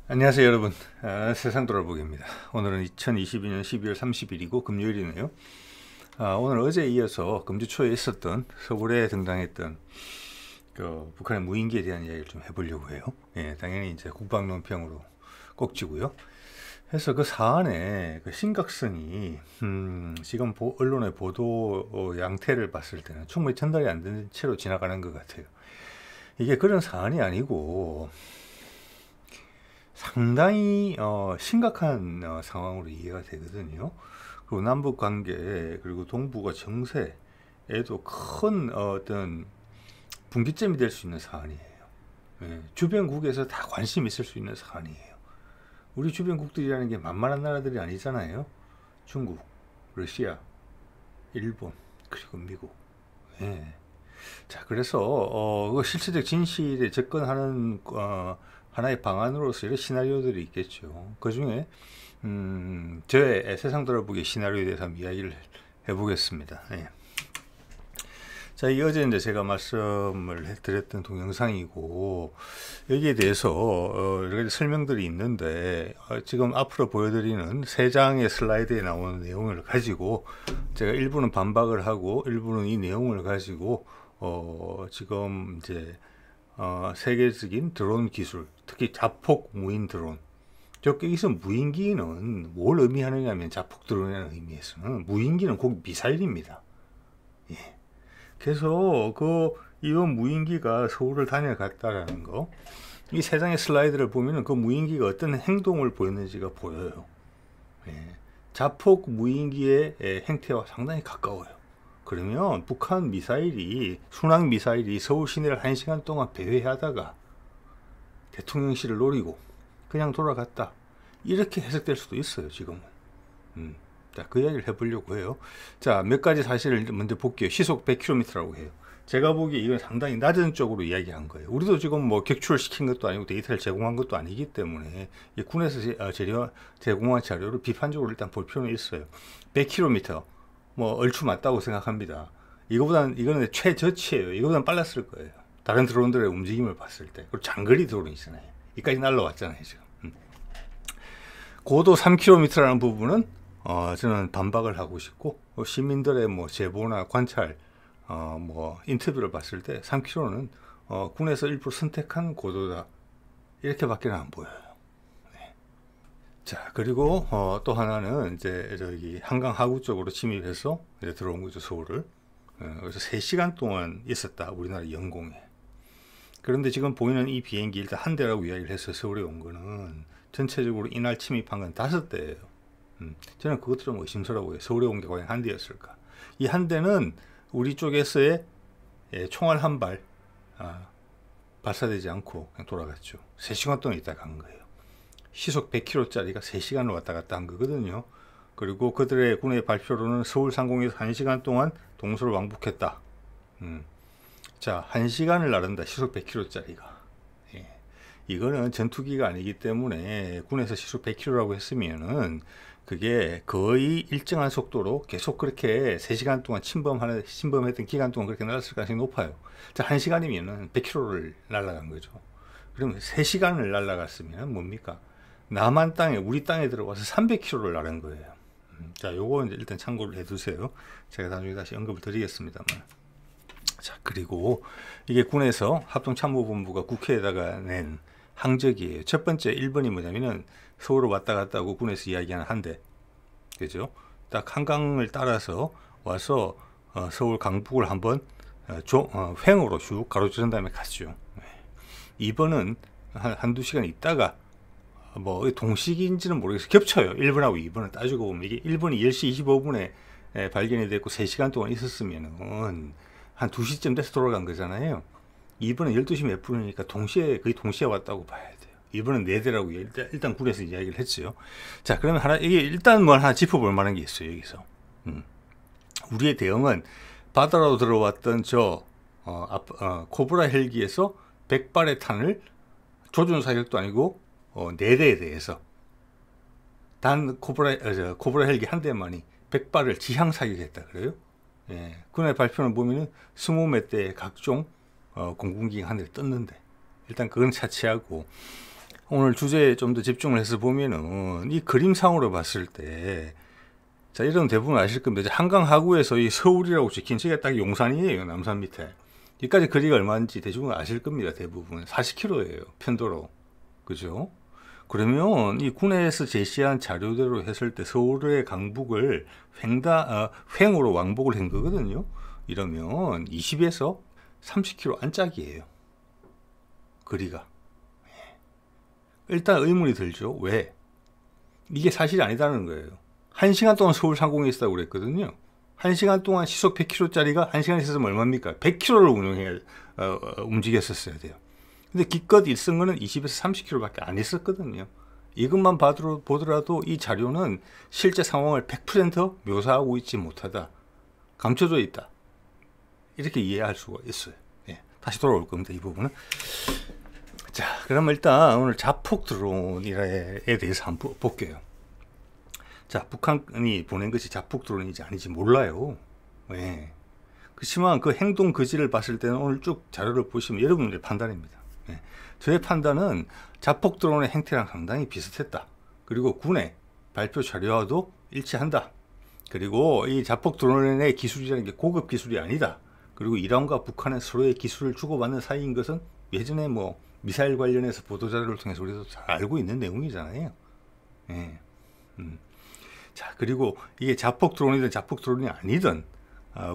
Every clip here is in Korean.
안녕하세요 여러분. 세상 돌아보기입니다. 오늘은 2022년 12월 30일이고 금요일이네요. 오늘 어제에 이어서 금주 초에 있었던 서울에 등장했던 그 북한의 무인기에 대한 이야기를 좀 해보려고 해요. 예, 당연히 이제 국방논평으로 꼭지고요. 그래서 그 사안의 그 심각성이 지금 언론의 보도 양태를 봤을 때는 충분히 전달이 안 된 채로 지나가는 것 같아요. 이게 그런 사안이 아니고 상당히 심각한 상황으로 이해가 되거든요. 그리고 남북 관계 그리고 동북아 정세에도 큰 어떤 분기점이 될 수 있는 사안이에요. 예, 주변국에서 다 관심 있을 수 있는 사안이에요. 우리 주변국들이라는 게 만만한 나라들이 아니잖아요. 중국, 러시아, 일본, 그리고 미국. 예. 자, 그래서 그 실체적 진실에 접근하는 하나의 방안으로서 이런 시나리오들이 있겠죠. 그 중에 저의 세상 돌아보기 시나리오에 대해서 한번 이야기를 해보겠습니다. 예. 자, 이 어제 이제 제가 말씀을 드렸던 동영상이고 여기에 대해서 여러 가지 설명들이 있는데 지금 앞으로 보여드리는 세 장의 슬라이드에 나오는 내용을 가지고 제가 일부는 반박을 하고 일부는 이 내용을 가지고 지금 이제 세계적인 드론 기술, 특히 자폭 무인 드론. 여기서 무인기는 뭘 의미하느냐면 자폭 드론이라는 의미에서는 무인기는 곧 미사일입니다. 예. 그래서 이번 무인기가 서울을 다녀갔다라는 거, 이 세 장의 슬라이드를 보면은 그 무인기가 어떤 행동을 보였는지가 보여요. 예. 자폭 무인기의 행태와 상당히 가까워요. 그러면 북한 미사일이 순항 미사일이 서울 시내를 1시간 동안 배회하다가 대통령실을 노리고 그냥 돌아갔다, 이렇게 해석될 수도 있어요 지금은. 자, 그 이야기를 해보려고 해요. 자, 몇 가지 사실을 먼저 볼게요. 시속 100km라고 해요. 제가 보기에 이건 상당히 낮은 쪽으로 이야기한 거예요. 우리도 지금 뭐 격추를 시킨 것도 아니고 데이터를 제공한 것도 아니기 때문에 군에서 제공한 자료를 비판적으로 일단 볼 필요는 있어요. 100km 뭐 얼추 맞다고 생각합니다. 이거는 최저치예요. 이거보단 빨랐을 거예요. 다른 드론들의 움직임을 봤을 때. 그리고 장거리 드론이잖아요. 이까지 날라왔잖아요 지금. 고도 3km라는 부분은 저는 반박을 하고 싶고, 시민들의 뭐 제보나 관찰, 뭐 인터뷰를 봤을 때 3km는 군에서 일부러 선택한 고도다, 이렇게밖에 안 보여요. 네. 자, 그리고 또 하나는 이제 저기 한강 하구 쪽으로 침입해서 이제 들어온 거죠, 서울을. 그래서 3시간 동안 있었다, 우리나라 영공에. 그런데 지금 보이는 이 비행기 일단 한 대라고 이야기를 해서 서울에 온 거는 전체적으로 이날 침입한 건 5대예요. 저는 그것도 좀 의심스러워요. 서울에 온 게 과연 한 대였을까? 이 한 대는 우리 쪽에서의 총알 한 발 발사되지 않고 그냥 돌아갔죠. 3시간 동안 있다 간 거예요. 시속 100km짜리가 3시간을 왔다 갔다 한 거거든요. 그리고 그들의 군의 발표로는 서울 상공에서 1시간 동안 동서를 왕복했다. 자, 1시간을 나른다, 시속 100km짜리가. 예. 이거는 전투기가 아니기 때문에 군에서 시속 100km라고 했으면은 그게 거의 일정한 속도로 계속 그렇게 3시간 동안 침범했던 기간 동안 그렇게 날았을 가능성이 높아요. 자, 1시간이면은 100km를 날아간 거죠. 그러면 3시간을 날아갔으면 뭡니까? 남한 땅에, 우리 땅에 들어와서 300km를 날은 거예요. 자, 요거 이제 일단 참고를 해두세요. 제가 나중에 다시 언급을 드리겠습니다만. 자, 그리고 이게 군에서 합동참모본부가 국회에다가 낸 항적이에요. 첫 번째 1번이 뭐냐면은 서울을 왔다 갔다 하고 군에서 이야기하는 한 대, 그죠? 딱 한강을 따라서 와서 서울 강북을 한번 횡으로 쭉 가로지른 다음에 갔죠. 2번은 한두 시간 있다가 뭐 동시기인지는 모르겠어요. 겹쳐요. 1번하고 2번을 따지고 보면 이게 1번이 10시 25분에 발견이 됐고 3시간 동안 있었으면은 한 2시쯤 돼서 돌아간 거잖아요. 2번은 12시 몇 분이니까 거의 동시에 왔다고 봐야 돼요. 2번은 4대라고 일단 군에서 이야기를 했죠. 자, 그러면 이게 일단 뭐 하나 짚어볼 만한 게 있어요, 여기서. 우리의 대응은 바다로 들어왔던 코브라 헬기에서 100발의 탄을 조준 사격도 아니고 4대에 대해서 단 코브라 헬기 한 대만이 100발을 지향 사격했다 그래요. 예, 군의 발표는 보면은 20몇 대의 각종 공군기가 하늘에 떴는데, 일단 그건 차치하고 오늘 주제에 좀 더 집중을 해서 보면은 이 그림상으로 봤을 때, 자, 이런 대부분 아실 겁니다. 이제 한강 하구에서 이 서울이라고 찍힌 저게 딱 용산이에요. 남산 밑에. 여기까지 거리가 얼마인지 대충 아실 겁니다. 대부분 40km예요. 편도로. 그죠? 그러면 이 군에서 제시한 자료대로 했을 때 서울의 강북을 횡으로 왕복을 한 거거든요. 이러면 20에서 30km 안짝이에요. 거리가. 일단 의문이 들죠. 왜? 이게 사실이 아니다는 거예요. 1시간 동안 서울 상공에 있다고 그랬거든요. 1시간 동안 시속 100km짜리가 1시간에 있었으면 얼마입니까? 100km를 움직였었어야 돼요. 근데 기껏 있은 거는 20에서 30km밖에 안 있었거든요. 이것만 보더라도 이 자료는 실제 상황을 100% 묘사하고 있지 못하다. 감춰져 있다. 이렇게 이해할 수가 있어요. 예, 다시 돌아올 겁니다. 이 부분은. 자, 그럼 일단 오늘 자폭 드론에 대해서 한번 볼게요. 자, 북한이 보낸 것이 자폭 드론인지 아닌지 몰라요. 예. 그렇지만 그 행동 거지를 봤을 때는 오늘 쭉 자료를 보시면 여러분들의 판단입니다. 예. 저의 판단은 자폭 드론의 행태랑 상당히 비슷했다. 그리고 군의 발표 자료와도 일치한다. 그리고 이 자폭 드론의 기술이라는 게 고급 기술이 아니다. 그리고 이란과 북한은 서로의 기술을 주고받는 사이인 것은 예전에 뭐 미사일 관련해서 보도자료를 통해서 우리도 잘 알고 있는 내용이잖아요. 예. 자, 그리고 이게 자폭 드론이든 자폭 드론이 아니든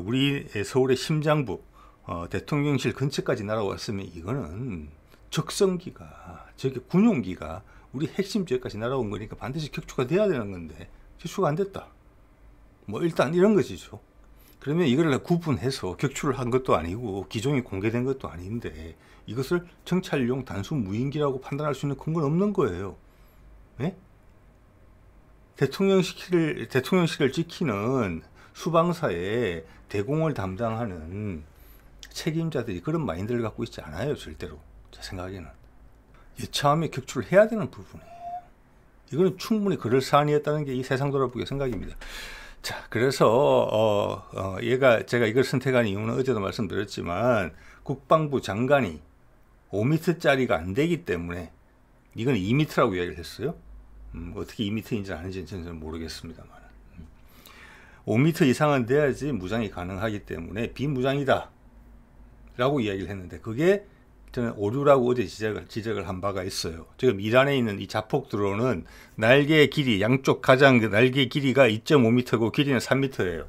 우리 서울의 심장부 대통령실 근처까지 날아왔으면 이거는 적성기가, 저게 군용기가 우리 핵심 지역까지 날아온 거니까 반드시 격추가 돼야 되는 건데 격추가 안 됐다. 뭐 일단 이런 것이죠. 그러면 이걸 구분해서 격추를 한 것도 아니고 기종이 공개된 것도 아닌데 이것을 정찰용 단순 무인기라고 판단할 수 있는 근거는 없는 거예요. 네? 대통령실을 지키는 수방사의 대공을 담당하는 책임자들이 그런 마인드를 갖고 있지 않아요. 절대로. 제 생각에는. 여차하면 격추를 해야 되는 부분이에요. 이거는 충분히 그럴싸한이었다는 게 이 세상 돌아보기의 생각입니다. 자, 그래서 제가 이걸 선택한 이유는 어제도 말씀드렸지만 국방부 장관이 5m짜리가 안 되기 때문에 이건 2m라고 이야기를 했어요. 어떻게 2m인지 아는지는 저는 모르겠습니다만 5m 이상은 돼야지 무장이 가능하기 때문에 비무장이다 라고 이야기를 했는데 그게 저는 오류라고 어제 지적을 한 바가 있어요. 지금 이란에 있는 이 자폭 드론은 날개 길이, 양쪽 가장 날개 길이가 2.5m고 길이는 3m예요.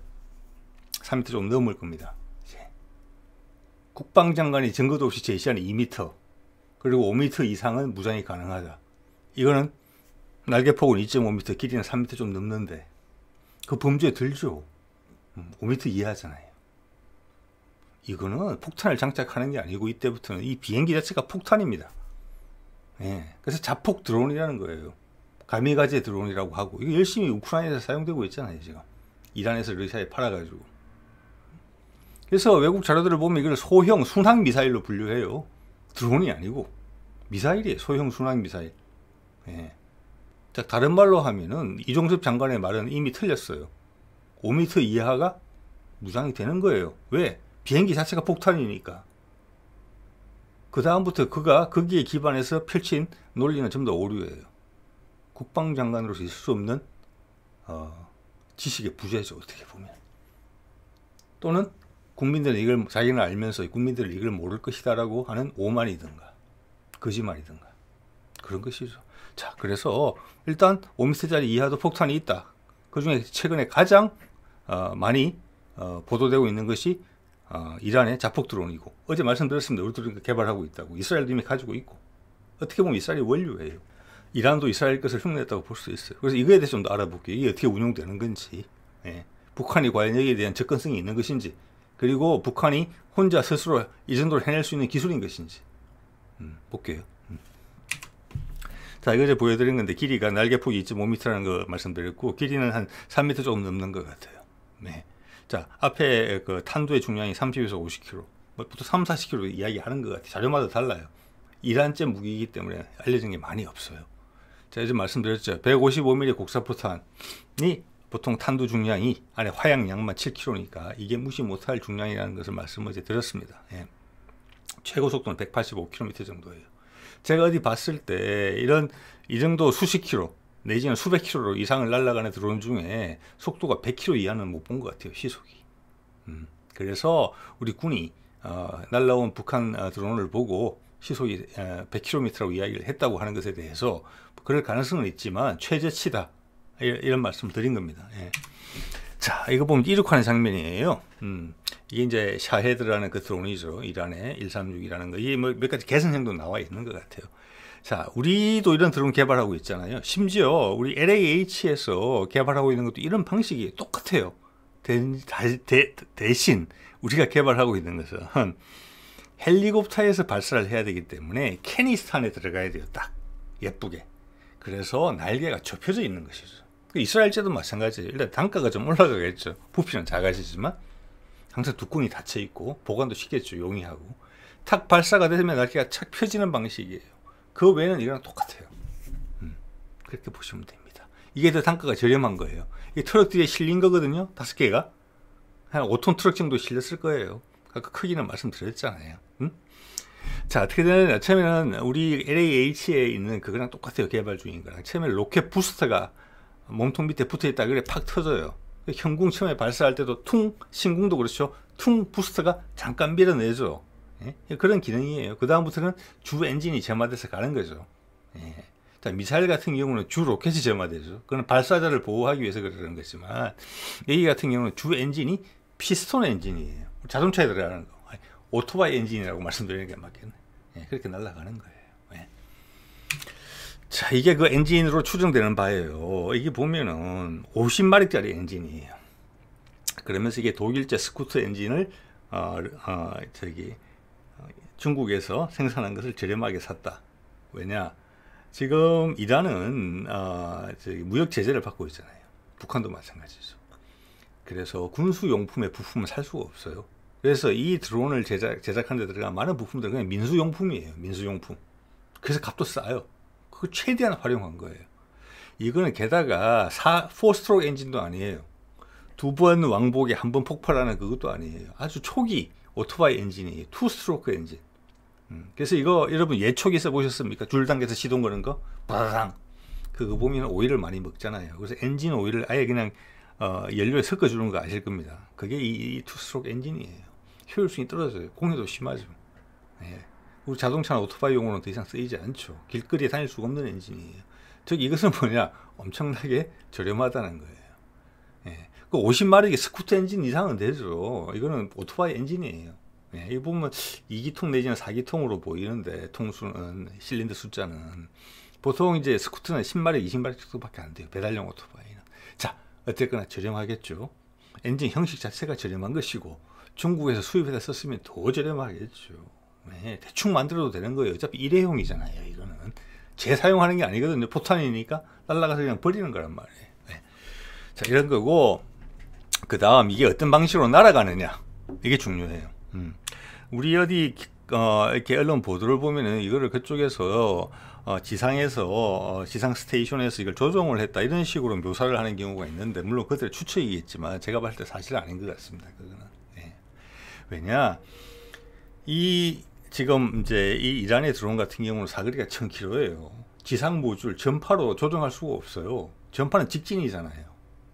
3m 좀 넘을 겁니다. 국방장관이 증거도 없이 제시한 2m 그리고 5m 이상은 무장이 가능하다. 이거는 날개폭은 2.5m, 길이는 3m 좀 넘는데 그 범주에 들죠. 5m 이하잖아요. 이거는 폭탄을 장착하는 게 아니고 이때부터는 이 비행기 자체가 폭탄입니다. 예, 그래서 자폭 드론이라는 거예요. 가미가제 드론이라고 하고 이거 열심히 우크라이나에서 사용되고 있잖아요. 지금 이란에서 러시아에 팔아가지고. 그래서 외국 자료들을 보면 이걸 소형 순항 미사일로 분류해요. 드론이 아니고 미사일이에요. 소형 순항 미사일. 예. 자, 다른 말로 하면은 이종섭 장관의 말은 이미 틀렸어요. 5m 이하가 무장이 되는 거예요. 왜? 비행기 자체가 폭탄이니까. 그 다음부터 그가 거기에 기반해서 펼친 논리는 전부 다 오류예요. 국방장관으로서 있을 수 없는 지식의 부재죠. 어떻게 보면. 또는 국민들은 이걸 자기는 알면서 국민들은 이걸 모를 것이다 라고 하는 오만이든가 거짓말이든가 그런 것이죠. 자, 그래서 일단 5m짜리 이하도 폭탄이 있다. 그 중에 최근에 가장 많이 보도되고 있는 것이 이란의 자폭 드론이고 어제 말씀드렸습니다. 우리들이 개발하고 있다고. 이스라엘도 이미 가지고 있고 어떻게 보면 이스라엘이 원류예요. 이란도 이스라엘 것을 흉내냈다고 볼 수 있어요. 그래서 이거에 대해서 좀 더 알아볼게요. 이게 어떻게 운용되는 건지, 예. 북한이 과연 여기에 대한 접근성이 있는 것인지, 그리고 북한이 혼자 스스로 이 정도를 해낼 수 있는 기술인 것인지 볼게요. 자, 이거 이제 보여드린 건데 길이가 날개폭이 2.5m라는 거 말씀드렸고 길이는 한 3m 조금 넘는 것 같아요. 네. 자, 앞에 그 탄두의 중량이 30에서 50kg, 보통 3, 40kg 이야기하는 것 같아요. 자료마다 달라요. 이란제 무기이기 때문에 알려진 게 많이 없어요. 제가 이제 말씀드렸죠. 155mm 곡사포탄이 보통 탄두 중량이 안에 화약량만 7kg니까 이게 무시 못할 중량이라는 것을 말씀을 이제 드렸습니다. 예. 최고 속도는 185km 정도예요. 제가 어디 봤을 때 이 정도 수십 킬로 내지는 수백 킬로 이상을 날아가는 드론 중에 속도가 100킬로 이하는 못 본 것 같아요, 시속이. 그래서 우리 군이 날라온 북한 드론을 보고 시속이 100km라고 이야기를 했다고 하는 것에 대해서 그럴 가능성은 있지만 최저치다, 이런 말씀을 드린 겁니다. 예. 자, 이거 보면 이륙하는 장면이에요. 이게 이제 샤헤드라는 그 드론이죠. 이란의 136이라는 거. 이게 뭐 몇 가지 개선형도 나와 있는 것 같아요. 자, 우리도 이런 드론 개발하고 있잖아요. 심지어 우리 LAH에서 개발하고 있는 것도 이런 방식이 똑같아요. 대신 우리가 개발하고 있는 것은 헬리콥터에서 발사를 해야 되기 때문에 캐니스탄에 들어가야 돼요. 딱 예쁘게. 그래서 날개가 좁혀져 있는 것이죠. 이스라엘제도 마찬가지예요. 일단 단가가 좀 올라가겠죠. 부피는 작아지지만 항상 뚜껑이 닫혀 있고 보관도 쉽겠죠. 용이하고. 탁 발사가 되면 날개가 착 펴지는 방식이에요. 그 외에는 이거랑 똑같아요. 그렇게 보시면 됩니다. 이게 더 단가가 저렴한 거예요. 이 트럭 뒤에 실린 거거든요. 5개가. 한 5톤 트럭 정도 실렸을 거예요. 아까 크기는 말씀드렸잖아요. 자, 어떻게 되느냐. 처음에는 우리 LAH에 있는 그거랑 똑같아요. 개발 중인 거랑. 처음에 로켓 부스터가 몸통 밑에 붙어 있다 그래 팍 터져요. 형궁 처음에 발사할 때도 퉁, 신궁도 그렇죠. 퉁 부스터가 잠깐 밀어내죠. 예? 그런 기능이에요. 그 다음부터는 주 엔진이 점화돼서 가는 거죠. 예. 자, 미사일 같은 경우는 주 로켓이 점화되죠. 그건 발사자를 보호하기 위해서 그러는 거지만, 여기 같은 경우는 주 엔진이 피스톤 엔진이에요. 자동차에 들어가는 거. 오토바이 엔진이라고 말씀드리는 게 맞겠네. 예, 그렇게 날아가는 거예요. 예. 자, 이게 그 엔진으로 추정되는 바예요. 이게 보면은 50마력짜리 엔진이에요. 그러면서 이게 독일제 스쿠터 엔진을 중국에서 생산한 것을 저렴하게 샀다. 왜냐? 지금 이란은 무역 제재를 받고 있잖아요. 북한도 마찬가지죠. 그래서 군수용품의 부품을 살 수가 없어요. 그래서 이 드론을 제작하는 데 들어간 많은 부품들은 그냥 민수용품이에요. 민수용품. 그래서 값도 싸요. 그거 최대한 활용한 거예요. 이거는 게다가 4스트로크 엔진도 아니에요. 2번 왕복에 1번 폭발하는 그것도 아니에요. 아주 초기 오토바이 엔진이에요. 2스트로크 엔진. 그래서 이거 여러분 예초기 써보셨습니까? 줄 당겨서 시동 거는 거? 바라랑. 그거 보면 오일을 많이 먹잖아요. 그래서 엔진 오일을 아예 그냥 연료에 섞어주는 거 아실 겁니다. 그게 이 2스트로크 엔진이에요. 효율성이 떨어져요. 공해도 심하죠. 예. 우리 자동차나 오토바이용으로는 더 이상 쓰이지 않죠. 길거리에 다닐 수가 없는 엔진이에요. 즉 이것은 뭐냐? 엄청나게 저렴하다는 거예요. 예. 그 50마력의 스쿠터 엔진 이상은 되죠. 이거는 오토바이 엔진이에요. 예. 이 보면 2기통 내지는 4기통으로 보이는데 통수는 실린더 숫자는 보통 이제 스쿠터는 10마력, 20마력 정도밖에 안 돼요. 배달용 오토바이는. 자, 어쨌거나 저렴하겠죠. 엔진 형식 자체가 저렴한 것이고 중국에서 수입해서 썼으면 더 저렴하겠죠. 네, 대충 만들어도 되는 거예요. 어차피 일회용이잖아요. 이거는 재사용하는 게 아니거든요. 포탄이니까 날아가서 그냥 버리는 거란 말이에요. 네. 자, 이런 거고, 그 다음 이게 어떤 방식으로 날아가느냐, 이게 중요해요. 우리 어디 이렇게 언론 보도를 보면은 이거를 그쪽에서 지상에서 지상 스테이션에서 이걸 조종을 했다, 이런 식으로 묘사를 하는 경우가 있는데, 물론 그들의 추측이겠지만 제가 봤을 때 사실 아닌 것 같습니다. 그거는. 네. 왜냐, 지금 이제 이 이란의 드론 같은 경우는 사거리가 1000km예요. 지상 모듈 전파로 조정할 수가 없어요. 전파는 직진이잖아요.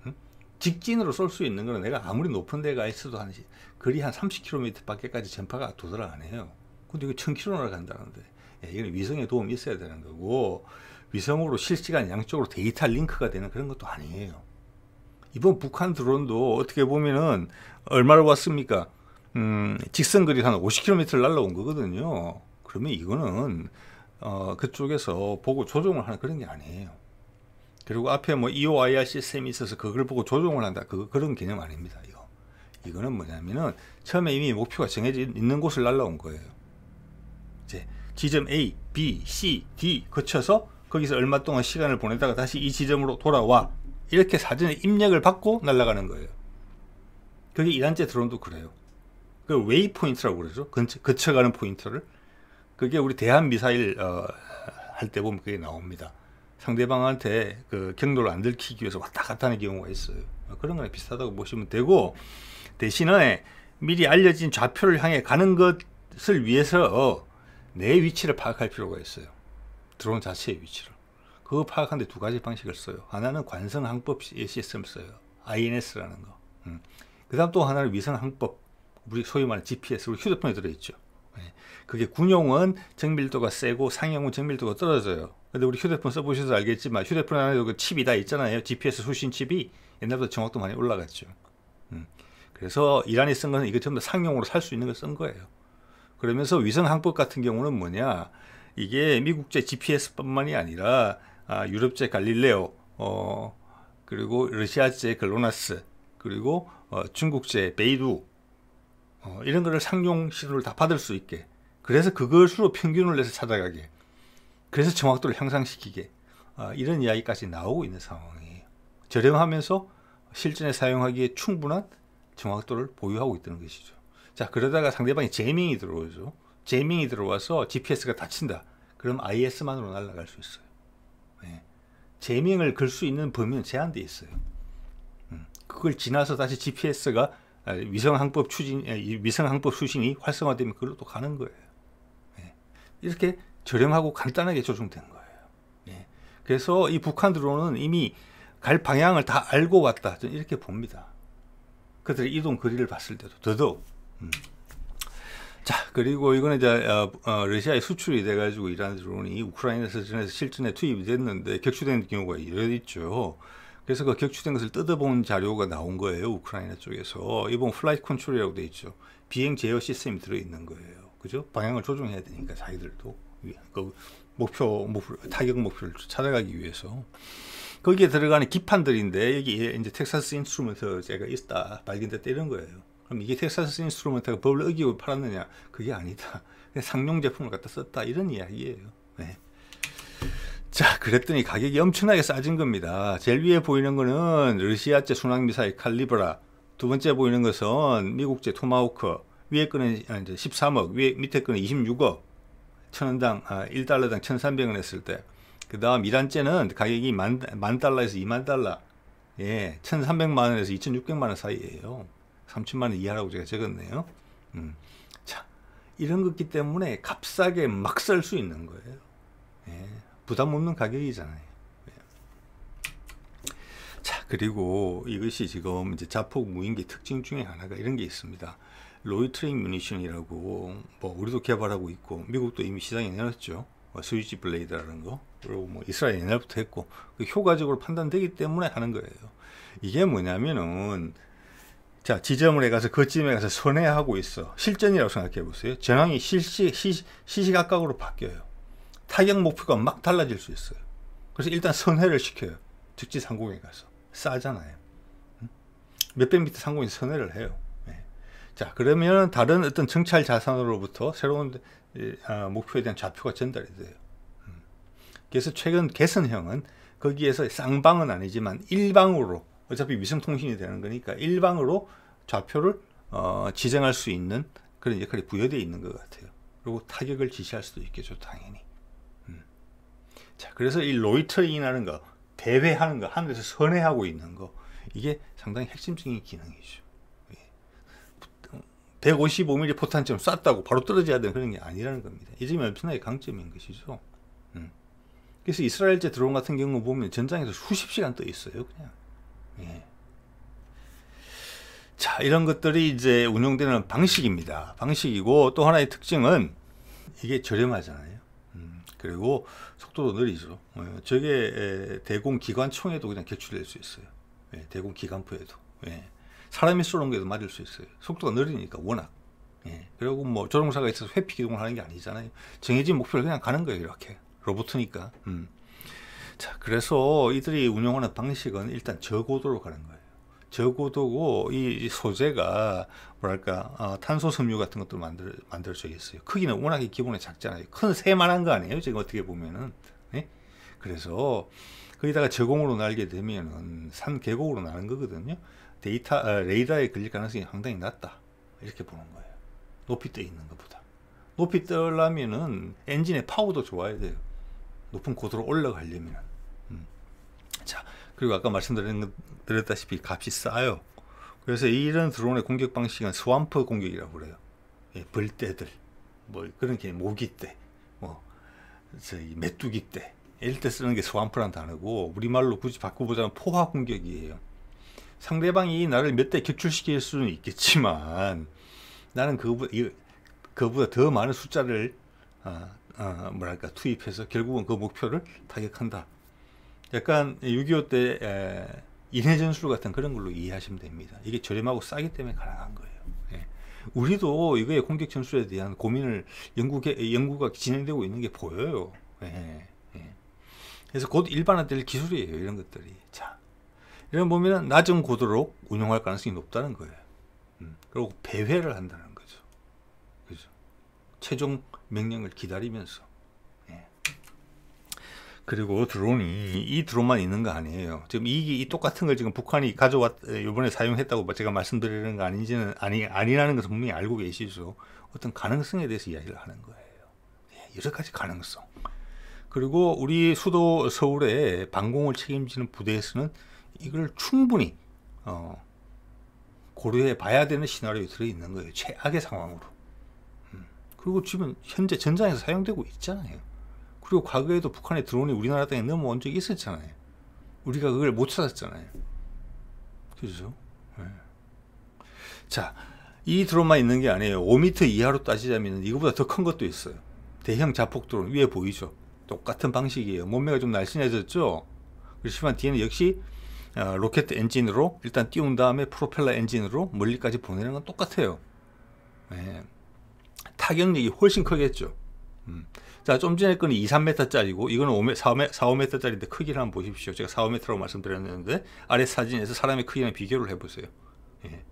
응? 직진으로 쏠 수 있는 거는 내가 아무리 높은 데가 있어도 거리 한 30km 밖에까지 전파가 도달을 안 해요. 근데 이거 1000km나 간다는데, 이건 위성에 도움이 있어야 되는 거고, 위성으로 실시간 양쪽으로 데이터 링크가 되는 그런 것도 아니에요. 이번 북한 드론도 어떻게 보면은 얼마를 왔습니까? 직선거리 한 50km를 날라온 거거든요. 그러면 이거는 그쪽에서 보고 조종을 하는 그런 게 아니에요. 그리고 앞에 뭐 EOIR 시스템이 있어서 그걸 보고 조종을 한다, 그런 개념 아닙니다. 이거는 뭐냐면은 처음에 이미 목표가 정해져 있는 곳을 날라온 거예요. 이제 지점 A, B, C, D 거쳐서 거기서 얼마 동안 시간을 보내다가 다시 이 지점으로 돌아와, 이렇게 사전에 입력을 받고 날아가는 거예요. 그게 이란제 드론도 그래요. 그 웨이 포인트라고 그러죠. 거쳐가는 포인트를. 그게 우리 대한 미사일 할 때 보면 그게 나옵니다. 상대방한테 그 경로를 안 들키기 위해서 왔다 갔다 하는 경우가 있어요. 그런 거랑 비슷하다고 보시면 되고, 대신에 미리 알려진 좌표를 향해 가는 것을 위해서 내 위치를 파악할 필요가 있어요. 드론 자체의 위치를. 그거 파악하는데 두 가지 방식을 써요. 하나는 관성 항법 시스템을 써요. INS라는 거. 그 다음 또 하나는 위성 항법, 우리 소위 말하는 GPS, 우리 휴대폰에 들어있죠. 그게 군용은 정밀도가 세고 상용은 정밀도가 떨어져요. 근데 우리 휴대폰 써보셔서 알겠지만 휴대폰 안에도 그 칩이 다 있잖아요. GPS 수신 칩이. 옛날보다 정확도 많이 올라갔죠. 그래서 이란이 쓴 거는 이거 전부 다 상용으로 살 수 있는 걸 쓴 거예요. 그러면서 위성 항법 같은 경우는 뭐냐, 이게 미국제 GPS뿐만이 아니라 유럽제 갈릴레오, 그리고 러시아제 글로나스, 그리고 중국제 베이두, 이런 거를 상용 신호를 다 받을 수 있게, 그래서 그것으로 평균을 내서 찾아가게, 그래서 정확도를 향상시키게, 이런 이야기까지 나오고 있는 상황이에요. 저렴하면서 실전에 사용하기에 충분한 정확도를 보유하고 있다는 것이죠. 자, 그러다가 상대방이 제이밍이 들어오죠. 제이밍이 들어와서 GPS가 닫힌다. 그럼 IS만으로 날아갈 수 있어요. 제이밍을 걸 수 있는 범위는 제한되어 있어요. 그걸 지나서 다시 GPS가 위성 항법 수신이 활성화되면 그걸로 또 가는 거예요. 이렇게 저렴하고 간단하게 조정된 거예요. 그래서 이 북한 드론은 이미 갈 방향을 다 알고 왔다, 저는 이렇게 봅니다. 그들의 이동 거리를 봤을 때도 더더욱. 자, 그리고 이거는 이제 러시아에 수출이 돼가지고 이란 드론이 우크라이나에서 실전에 투입이 됐는데 격추된 경우가 여러 있죠. 그래서 그 격추된 것을 뜯어본 자료가 나온 거예요. 우크라이나 쪽에서. 이번 플라이트 컨트롤이라고 돼 있죠. 비행 제어 시스템이 들어있는 거예요. 그죠? 방향을 조정해야 되니까 자기들도 그 타격 목표를 찾아가기 위해서. 거기에 들어가는 기판들인데 여기 이제 텍사스 인스트루먼트 제가 있다 발견됐다 이런 거예요. 그럼 이게 텍사스 인스트루먼트가 법을 어기고 팔았느냐? 그게 아니다. 그냥 상용 제품을 갖다 썼다 이런 이야기예요. 자, 그랬더니 가격이 엄청나게 싸진 겁니다. 제일 위에 보이는 거는 러시아제 순항미사일 칼리브라, 두 번째 보이는 것은 미국제 토마호크, 위에 거는 이제 13억, 밑에 거는 26억, 1,000원당 1달러당 1,300원 했을 때, 그 다음 이란제는 가격이 만 달러에서 2만 달러, 1,300만 원에서 2,600만 원 사이에요. 3천만 원 이하라고 제가 적었네요. 자, 이런 거기 때문에 값싸게 막 살 수 있는 거예요. 부담 없는 가격이잖아요. 자, 그리고 이것이 지금 이제 자폭 무인기 특징 중에 하나가 이런 게 있습니다. 로이터링 뮤니션이라고 뭐 우리도 개발하고 있고 미국도 이미 시장에 내놨죠. 스위치 블레이드라는 거. 그리고 뭐 이스라엘 옛날부터 했고 그 효과적으로 판단되기 때문에 하는 거예요. 이게 뭐냐면은 자, 지점을 가서 그쯤에 가서 선회하고 있어. 실전이라고 생각해 보세요. 전황이 시시각각으로 바뀌어요. 타격 목표가 막 달라질 수 있어요. 그래서 일단 선회를 시켜요. 즉지 상공에 가서. 싸잖아요. 몇백 미터 상공에서 선회를 해요. 자, 그러면 다른 어떤 정찰 자산으로부터 새로운 목표에 대한 좌표가 전달이 돼요. 그래서 최근 개선형은 거기에서 쌍방은 아니지만 일방으로, 어차피 위성통신이 되는 거니까 일방으로 좌표를 지정할 수 있는 그런 역할이 부여되어 있는 것 같아요. 그리고 타격을 지시할 수도 있겠죠, 당연히. 자, 그래서 이 로이터링이라는 거, 대회하는 거, 하늘에서 선회하고 있는 거, 이게 상당히 핵심적인 기능이죠. 155mm 포탄처럼 쐈다고 바로 떨어져야 되는 그런 게 아니라는 겁니다. 이 점이 엄청나게 강점인 것이죠. 그래서 이스라엘제 드론 같은 경우 보면 전장에서 수십 시간 떠 있어요, 그냥. 자, 이런 것들이 이제 운용되는 방식입니다. 방식이고 또 하나의 특징은 이게 저렴하잖아요. 그리고 속도도 느리죠. 저게 대공 기관총에도 그냥 격추될 수 있어요. 대공 기관포에도. 사람이 쏘는 게도 맞을 수 있어요. 속도가 느리니까 워낙. 그리고 뭐 조종사가 있어서 회피 기동을 하는 게 아니잖아요. 정해진 목표를 그냥 가는 거예요, 이렇게. 로봇이니까. 자, 그래서 이들이 운영하는 방식은 일단 저고도로 가는 거예요. 저고도고 이 소재가 뭐랄까 탄소 섬유 같은 것도 만들어져 있어요. 크기는 워낙에 기본에 작잖아요. 큰 새만한 거 아니에요, 지금 어떻게 보면은. 그래서 거기다가 저공으로 날게 되면은 산 계곡으로 나는 거거든요. 레이더에 걸릴 가능성이 상당히 낮다, 이렇게 보는 거예요. 높이 떠 있는 것보다. 높이 떠려면은 엔진의 파워도 좋아야 돼요. 높은 고도로 올라가려면. 자, 그리고 아까 말씀드렸다시피 값이 싸요. 그래서 이런 드론의 공격 방식은 스왑프 공격이라고 그래요. 벌떼들, 뭐 그런 게 모기떼, 뭐 저희 메뚜기 때 이럴 때 쓰는 게 스왑프란 단어고, 우리말로 굳이 바꿔보자면 포화 공격이에요. 상대방이 나를 몇 대 격출시킬 수는 있겠지만 나는 그거보다 더 많은 숫자를 뭐랄까 투입해서 결국은 그 목표를 타격한다. 약간 6.25 때 인해전술 같은 그런 걸로 이해하시면 됩니다. 이게 저렴하고 싸기 때문에 가능한 거예요. 예. 우리도 이거의 공격 전술에 대한 고민을 연구가 진행되고 있는 게 보여요. 예. 예. 그래서 곧 일반화될 기술이에요, 이런 것들이. 자, 이런 보면은 낮은 고도로 운용할 가능성이 높다는 거예요. 그리고 배회를 한다는 거죠. 그죠? 최종 명령을 기다리면서. 예. 그리고 이 드론만 있는 거 아니에요. 지금 이 똑같은 걸 지금 북한이 이번에 사용했다고 제가 말씀드리는 거 아니라는 것을 분명히 알고 계시죠. 어떤 가능성에 대해서 이야기를 하는 거예요. 예, 여러 가지 가능성. 그리고 우리 수도 서울의 방공을 책임지는 부대에서는 이걸 충분히 고려해 봐야 되는 시나리오에 들어있는 거예요. 최악의 상황으로. 그리고 지금 현재 전장에서 사용되고 있잖아요. 그리고 과거에도 북한의 드론이 우리나라 땅에 넘어온 적이 있었잖아요. 우리가 그걸 못 찾았잖아요. 그죠? 네. 자, 이 드론만 있는 게 아니에요. 5m 이하로 따지자면 이거보다 더 큰 것도 있어요. 대형 자폭 드론 위에 보이죠? 똑같은 방식이에요. 몸매가 좀 날씬해졌죠? 그렇지만 뒤에는 역시 로켓 엔진으로 일단 띄운 다음에 프로펠러 엔진으로 멀리까지 보내는 건 똑같아요. 네. 타격력이 훨씬 크겠죠. 자, 좀 전에 거는 2, 3m짜리고 이거는 4, 5m짜리인데 크기를 한번 보십시오. 제가 4, 5m라고 말씀드렸는데 아래 사진에서 사람의 크기랑 비교를 해보세요. 예.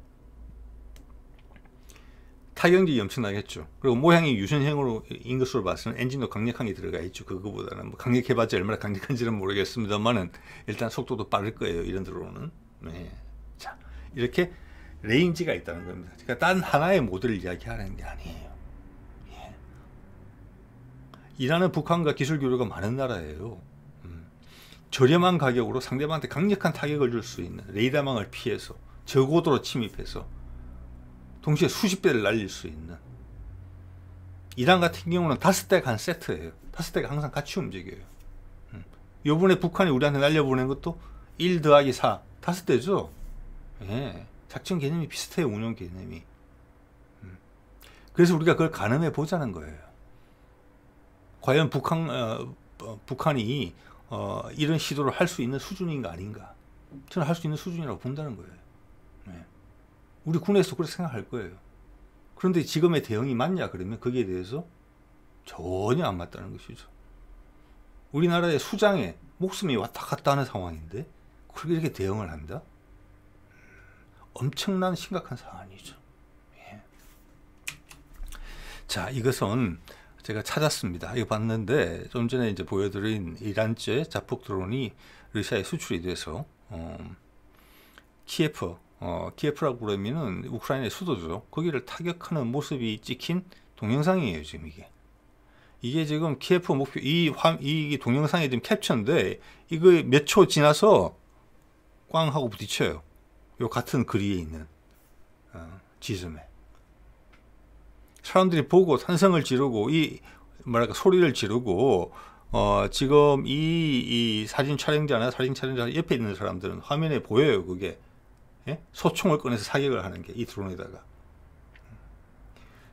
타격력이 엄청나겠죠. 그리고 모양이 유선형인 것으로 봐서는 엔진도 강력한 게 들어가 있죠. 그거보다는 뭐 강력해봤자 얼마나 강력한지는 모르겠습니다만은 일단 속도도 빠를 거예요. 이런 드론은. 네. 자, 이렇게 레인지가 있다는 겁니다. 그러니까 단 하나의 모델을 이야기하는 게 아니에요. 예. 이란은 북한과 기술 교류가 많은 나라예요. 저렴한 가격으로 상대방한테 강력한 타격을 줄 수 있는 레이더망을 피해서 저고도로 침입해서 동시에 수십 배를 날릴 수 있는. 이란 같은 경우는 5대가 한 세트예요. 5대가 항상 같이 움직여요. 요번에 북한이 우리한테 날려보낸 것도 1 더하기 4, 5대죠. 예. 작전 개념이 비슷해요. 운영 개념이. 그래서 우리가 그걸 가늠해 보자는 거예요. 과연 북한이 이런 시도를 할 수 있는 수준인가 아닌가. 저는 할 수 있는 수준이라고 본다는 거예요. 네. 우리 군에서 그렇게 생각할 거예요. 그런데 지금의 대응이 맞냐 그러면 거기에 대해서 전혀 안 맞다는 것이죠. 우리나라의 수장에 목숨이 왔다 갔다 하는 상황인데 그렇게 이렇게 대응을 한다? 엄청난 심각한 사안이죠. 예. 자, 이것은 제가 찾았습니다. 이거 봤는데 좀 전에 이제 보여드린 이란제 자폭 드론이 러시아에 수출이 돼서 키예프라고 그러면은 우크라이나의 수도죠. 거기를 타격하는 모습이 찍힌 동영상이에요. 지금 이게 지금 키예프 목표 이 동영상이 지금 캡처인데 이거 몇 초 지나서 꽝 하고 부딪혀요. 요 같은 거리에 있는 지점에 사람들이 보고 탄성을 지르고 소리를 지르고 지금 이 사진 촬영자 옆에 있는 사람들은 화면에 보여요. 그게 예? 소총을 꺼내서 사격을 하는 게 이 드론에다가.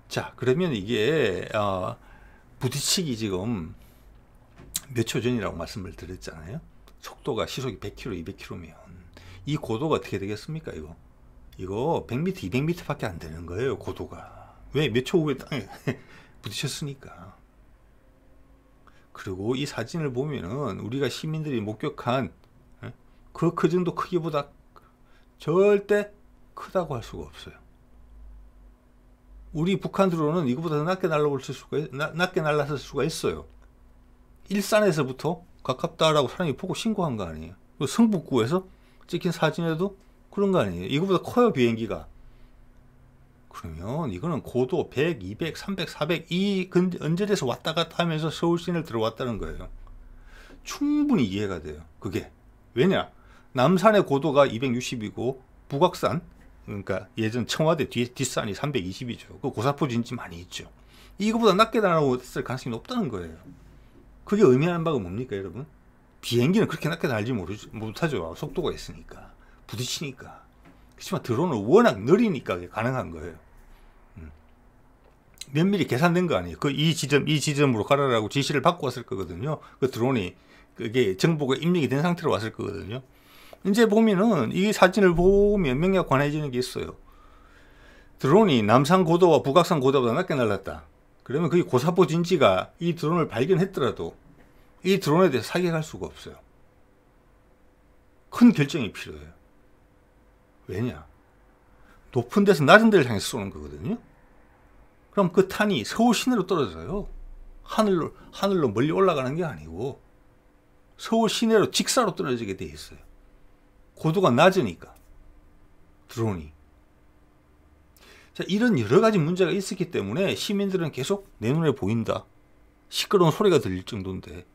자, 그러면 이게 부딪히기 지금 몇 초 전이라고 말씀을 드렸잖아요. 속도가 시속이 100km, 200km면 이 고도가 어떻게 되겠습니까? 이거 100m, 200m 밖에 안 되는 거예요. 고도가. 왜? 몇 초 후에 땅에 부딪혔으니까. 그리고 이 사진을 보면은 우리가 시민들이 목격한 그 정도 크기보다 절대 크다고 할 수가 없어요. 우리 북한 드론은 이거보다 더 낮게 날랐을 수가 있어요. 일산에서부터 가깝다라고 사람이 보고 신고한 거 아니에요. 성북구에서 찍힌 사진에도 그런 거 아니에요. 이거보다 커요, 비행기가. 그러면 이거는 고도 100, 200, 300, 400 이 언저리에서 왔다 갔다 하면서 서울 시내를 들어왔다는 거예요. 충분히 이해가 돼요. 그게. 왜냐? 남산의 고도가 260이고 북악산, 그러니까 예전 청와대 뒷산이 320이죠. 그 고사포 진지 많이 있죠. 이거보다 낮게 날아왔을 가능성이 높다는 거예요. 그게 의미하는 바가 뭡니까, 여러분? 비행기는 그렇게 낮게 날지 못하죠. 속도가 있으니까. 부딪히니까. 그렇지만 드론은 워낙 느리니까 그게 가능한 거예요. 면밀히 계산된 거 아니에요. 이 지점으로 가라라고 지시를 받고 왔을 거거든요. 그 드론이 그게 정보가 입력이 된 상태로 왔을 거거든요. 이제 보면은 이 사진을 보면 명료하게 관해지는 게 있어요. 드론이 남산 고도와 북악산 고도보다 낮게 날랐다. 그러면 그게 고사포 진지가 이 드론을 발견했더라도 이 드론에 대해서 사격할 수가 없어요. 큰 결정이 필요해요. 왜냐? 높은 데서 낮은 데를 향해서 쏘는 거거든요. 그럼 그 탄이 서울 시내로 떨어져요. 하늘로 멀리 올라가는 게 아니고 서울 시내로 직사로 떨어지게 돼 있어요. 고도가 낮으니까 드론이. 자, 이런 여러 가지 문제가 있었기 때문에 시민들은 계속 내 눈에 보인다. 시끄러운 소리가 들릴 정도인데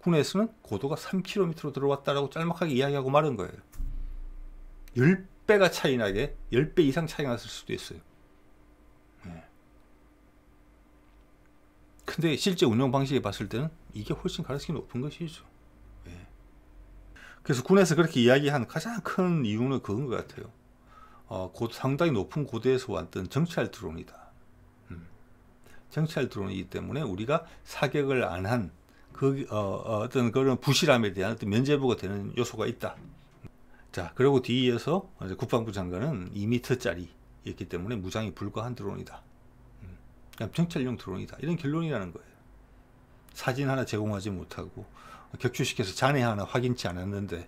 군에서는 고도가 3km로 들어왔다라고 짤막하게 이야기하고 마른 거예요. 10배가 차이 나게 10배 이상 차이가 났을 수도 있어요. 근데 실제 운영 방식에 봤을 때는 이게 훨씬 가능성이 높은 것이죠. 그래서 군에서 그렇게 이야기한 가장 큰 이유는 그건 것 같아요. 상당히 높은 고도에서 왔던 정찰 드론이다. 정찰 드론이기 때문에 우리가 사격을 안 한 어떤 그런 부실함에 대한 어떤 면죄부가 되는 요소가 있다. 자, 그리고 뒤이어서 국방부 장관은 2m짜리였기 때문에 무장이 불가한 드론이다. 그냥 정찰용 드론이다. 이런 결론이라는 거예요. 사진 하나 제공하지 못하고 격추시켜서 잔해 하나 확인치 않았는데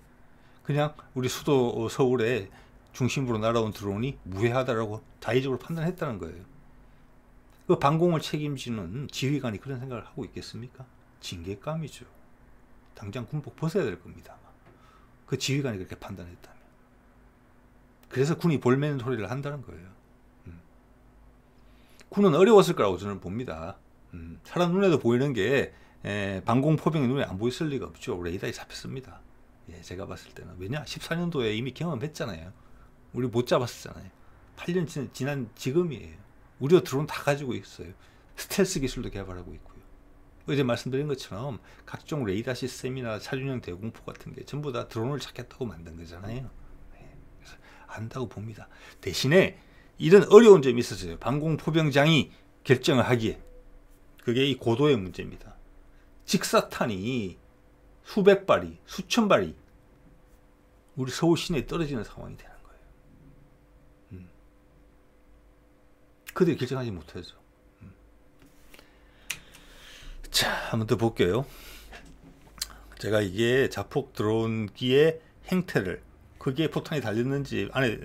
그냥 우리 수도 서울의 중심부로 날아온 드론이 무해하다라고 자의적으로 판단했다는 거예요. 그 방공을 책임지는 지휘관이 그런 생각을 하고 있겠습니까? 징계감이죠. 당장 군복 벗어야 될 겁니다. 그 지휘관이 그렇게 판단했다면. 그래서 군이 볼매는 소리를 한다는 거예요. 군은 어려웠을 거라고 저는 봅니다. 사람 눈에도 보이는 게 방공포병이 눈에 안 보였을 리가 없죠. 레이더에 잡혔습니다. 제가 봤을 때는. 왜냐? 14년도에 이미 경험했잖아요. 우리 못 잡았었잖아요. 8년 지난 지금이에요. 우리도 드론 다 가지고 있어요. 스텔스 기술도 개발하고 있고요. 어제 말씀드린 것처럼 각종 레이더 시스템이나 차준형 대공포 같은 게 전부 다 드론을 찾겠다고 만든 거잖아요. 그래서 안다고 봅니다. 대신에 이런 어려운 점이 있었어요. 방공포병장이 결정을 하기에. 그게 이 고도의 문제입니다. 직사탄이 수백 발이, 수천 발이 우리 서울 시내에 떨어지는 상황이 되는 거예요. 그들이 결정하지 못하죠. 자, 한번 더 볼게요. 제가 이게 자폭 드론기의 행태를, 거기에 포탄이 달렸는지 안에